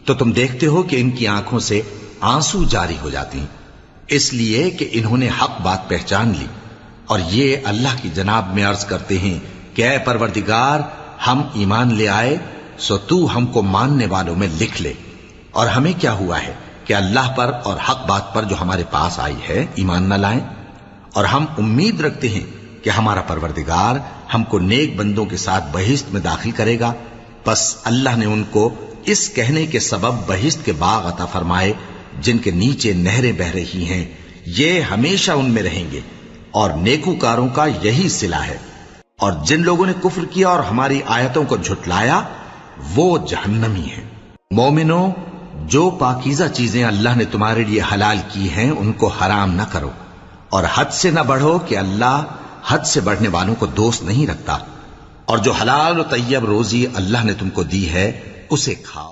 तो तुम देखते हो कि इनकी आंखों से आंसू जारी हो जाते हैं, इसलिए कि इन्होंने हक बात पहचान ली। और ये अल्लाह की जनाब में अर्ज करते हैं कि ऐ परवरदिगार, हम ईमान ले आए, सो तू हमको मानने वालों में लिख ले। और हमें क्या हुआ है कि अल्लाह पर और हक बात पर जो हमारे पास आई है ईमान न लाएं। और हम उम्मीद रखते हैं कि हमारा परवरदिगार हमको नेक बंदों के साथ बहिश्त में दाखिल करेगा। बस अल्लाह ने उनको इस कहने के सबब बहिश्त के बाग अता फरमाए जिनके नीचे नहरें बह रही हैं, ये हमेशा उनमें रहेंगे और नेकूकारों का यही सिला है। और जिन लोगों ने कुफ्र किया और हमारी आयतों को झुटलाया, वो जहन्नमी है। मोमिनो, जो पाकीज़ा चीजें अल्लाह ने तुम्हारे लिए हलाल की हैं उनको हराम न करो, और हद से न बढ़ो कि अल्लाह हद से बढ़ने वालों को दोस्त नहीं रखता। और जो हलाल और तैयब रोजी अल्लाह ने तुमको दी है उसे खाओ।